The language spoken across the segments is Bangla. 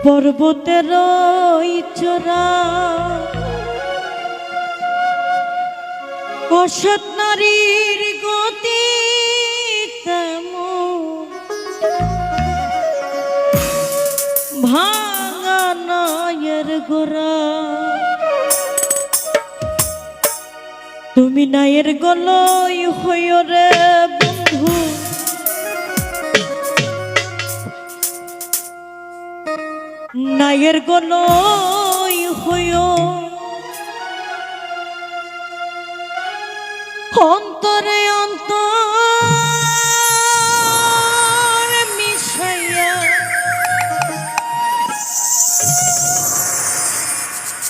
পর্বতের চূড়া অসৎ নারীর গতি তেমন ভাঙা নায়ের গোড়া। তুমি নায়ের গলই হইও রে বন্ধু, নায়ের গলই হইও অন্তরে অন্তর মিশাইয়া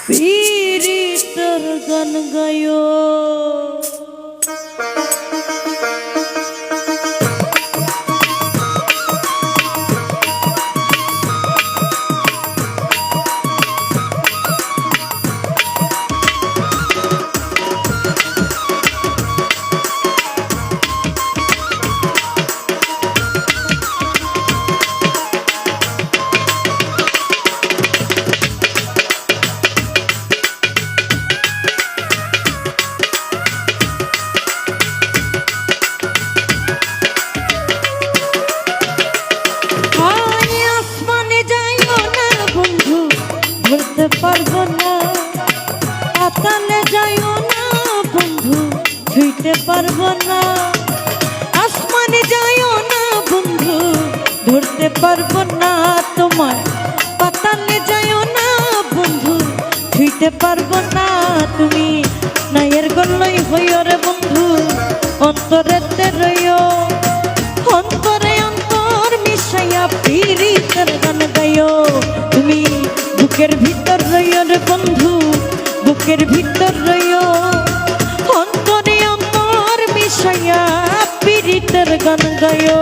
পীড়িতর গান গায়ো। পারবো না পাতালে যাইও না বন্ধু, ছুঁইতে পারবো না আসমানে যাইও না বন্ধু, ধরতে পারবো না তোমার পাতালে যাইও না বন্ধু, ছুঁইতে পারবো না। তুমি নায়ের গলই হইও রে বন্ধু, অন্তরেতে রইও অন্তরে অন্তর মিশাইয়া পীড়িতের গান গাইও। তুমি বুকের ভিতর রইও রে বন্ধু, বুকের ভিতর রইও অন্তরে অন্তর মিশাইয়া পীড়িতের গান গাইও।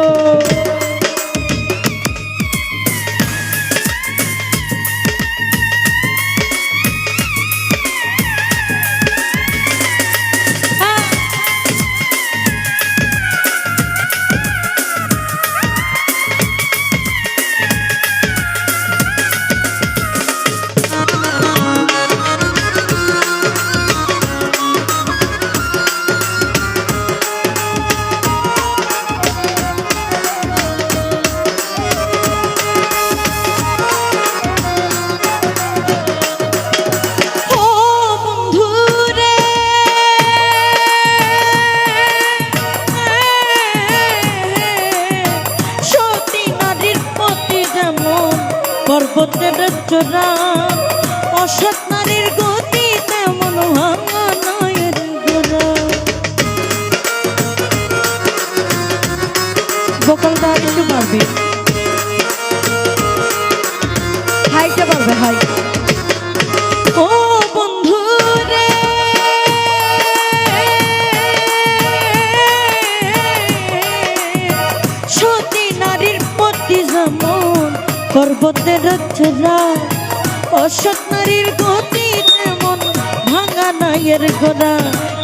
পর্বতের চূড়া অসৎ নারীর গতি তেমন ভাঙা নায়ের গোড়া। বকলটা একটু পারবে, হাইটা পারবে হাই। ও বন্ধু রে সতী নারীর পতি যেমন পর্বতের চূড়া অসৎ নারীর গতি তেমন ভাঙা নায়ের গোড়া।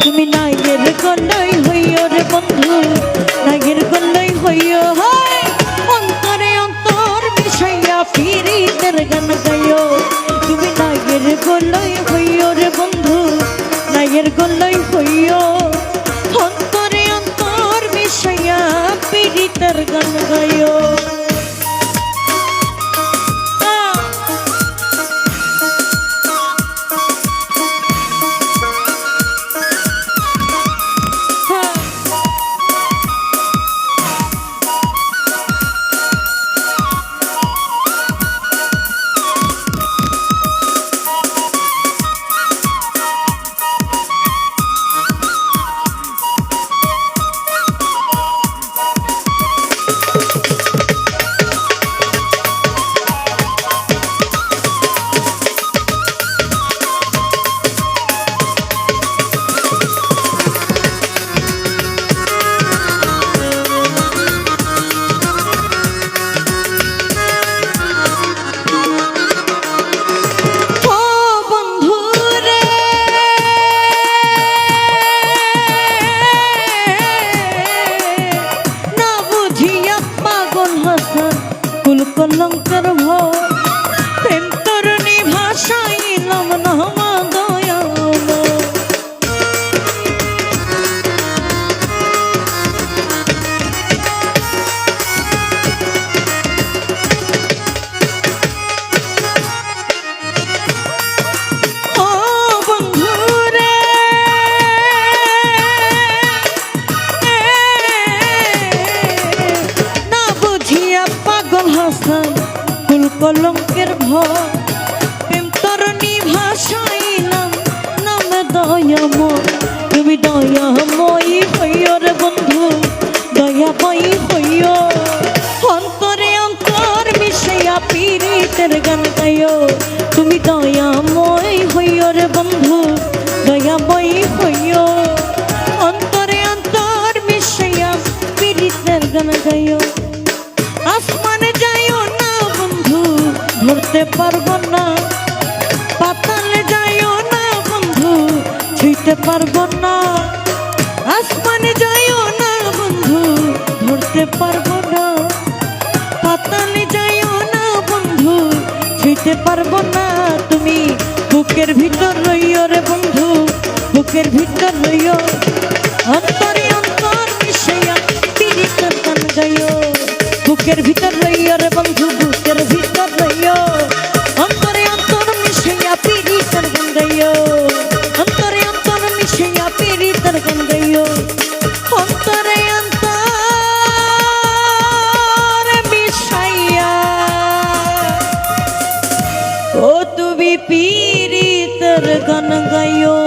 তুমি নায়ের গলই হইও রে বন্ধু, নায়ের গলই হইও অন্তরে অন্তর মিশাইয়া পীড়িতের গান গাইও। তুমি নায়ের গলই হইও রে বন্ধু, নায়ের গলই হইও অন্তরে অন্তর মিশাইয়া পীড়িতের গান গাইও। কলঙ্কের ভয় ভাষায় কুল কলঙ্কের ভয় প্রেম তরণী ভাষাইলাম নামে দয়াময় তুমি দয়াময়ী হইও রে বন্ধু দয়াময়ী হইও অন্তরে অন্তর মিশাইয়া পীড়িতের গান গাইও তুমি দয়াময় হইও রে বন্ধু দয়াময়ী হইও অন্তরে অন্তর মিশাইয়া পীড়িতের গান গাইও আসমানে যাইও না বন্ধু ধরতে পারবো না পাতালে যাইও না বন্ধু ছুঁইতে পারবো না আসমানে যাইও না বন্ধু ধরতে পারবো না পাতালে যাইও না বন্ধু ছুঁইতে পারবো না তুমি বুকের ভিতর রইও রে বন্ধু বুকের ভিতর রইও অন্তরে অন্তর মিশাইয়া পীড়িতের গান গাইও বুকের ভিতর রইও রে বন্ধু বুকের ভিতর রইও অন্তরে অন্তর মিশাইয়া পীড়িতের গান গাইও অন্তরে অন্তর মিশাইয়া পীড়িতের গান গাইও অন্তরে অন্তর মিশাইয়া ও তুমি পীড়িতের গান গাইও।